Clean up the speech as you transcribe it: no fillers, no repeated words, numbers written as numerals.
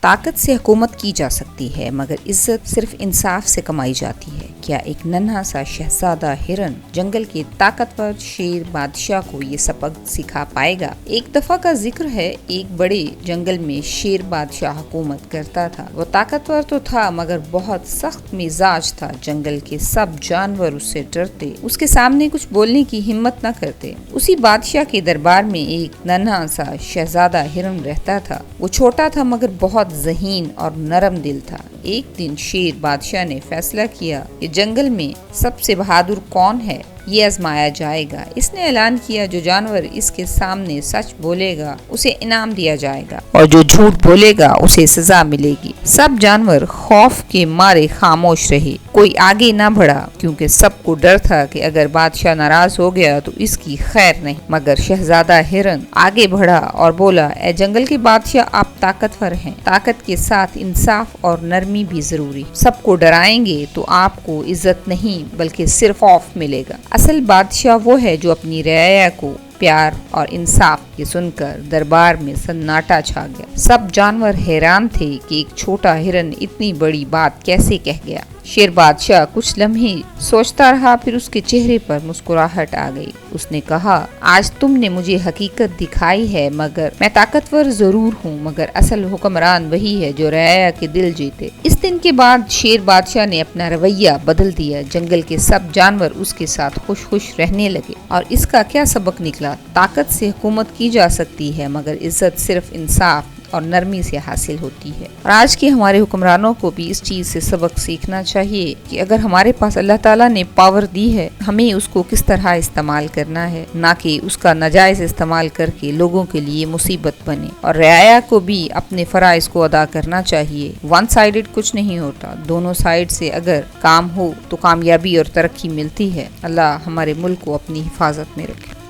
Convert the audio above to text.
طاقت سے حکومت کی جا سکتی ہے مگر عزت صرف انصاف سے کمائی جاتی ہے۔ کیا ایک ننھا سا شہزادہ ہرن جنگل کے طاقتور شیر بادشاہ کو یہ سبق سکھا پائے گا؟ ایک دفعہ کا ذکر ہے، ایک بڑے جنگل میں شیر بادشاہ حکومت کرتا تھا۔ وہ طاقتور تو تھا مگر بہت سخت مزاج تھا۔ جنگل کے سب جانور اس سے ڈرتے، اس کے سامنے کچھ بولنے کی ہمت نہ کرتے۔ اسی بادشاہ کے دربار میں ایک ننھا سا شہزادہ ہرن رہتا تھا۔ وہ چھوٹا تھا مگر بہت ذہین اور نرم دل تھا۔ ایک دن شیر بادشاہ نے فیصلہ کیا کہ جنگل میں سب سے بہادر کون ہے یہ آزمایا جائے گا۔ اس نے اعلان کیا جو جانور اس کے سامنے سچ بولے گا اسے انعام دیا جائے گا اور جو جھوٹ بولے گا اسے سزا ملے گی۔ سب جانور خوف کے مارے خاموش رہے، کوئی آگے نہ بڑھا کیونکہ سب کو ڈر تھا کہ اگر بادشاہ ناراض ہو گیا تو اس کی خیر نہیں۔ مگر شہزادہ ہرن آگے بڑھا اور بولا، اے جنگل کے بادشاہ، آپ طاقتور ہیں، طاقت کے ساتھ انصاف اور نرمی بھی ضروری۔ سب کو ڈرائیں گے تو آپ کو عزت نہیں بلکہ صرف خوف ملے گا۔ اصل بادشاہ وہ ہے جو اپنی رعایا کو پیار اور انصاف کی سن کر دربار میں سناٹا چھا گیا۔ سب جانور حیران تھے کہ ایک چھوٹا ہرن اتنی بڑی بات کیسے کہہ گیا۔ شیر بادشاہ کچھ لمحے سوچتا رہا، پھر اس کے چہرے پر مسکراہٹ آ گئی۔ اس نے کہا، آج تم نے مجھے حقیقت دکھائی ہے، مگر میں طاقتور ضرور ہوں مگر اصل حکمران وہی ہے جو رعایا کے دل جیتے۔ اس دن کے بعد شیر بادشاہ نے اپنا رویہ بدل دیا۔ جنگل کے سب جانور اس کے ساتھ خوش خوش رہنے لگے۔ اور اس کا کیا سبق نکلا؟ طاقت سے حکومت کی جا سکتی ہے مگر عزت صرف انصاف اور نرمی سے حاصل ہوتی ہے۔ اور آج کے ہمارے حکمرانوں کو بھی اس چیز سے سبق سیکھنا چاہیے کہ اگر ہمارے پاس اللہ تعالیٰ نے پاور دی ہے، ہمیں اس کو کس طرح استعمال کرنا ہے، نہ کہ اس کا ناجائز استعمال کر کے لوگوں کے لیے مصیبت بنے۔ اور رعایا کو بھی اپنے فرائض کو ادا کرنا چاہیے۔ ون سائیڈڈ کچھ نہیں ہوتا، دونوں سائیڈ سے اگر کام ہو تو کامیابی اور ترقی ملتی ہے۔ اللہ ہمارے ملک کو اپنی حفاظت میں رکھے۔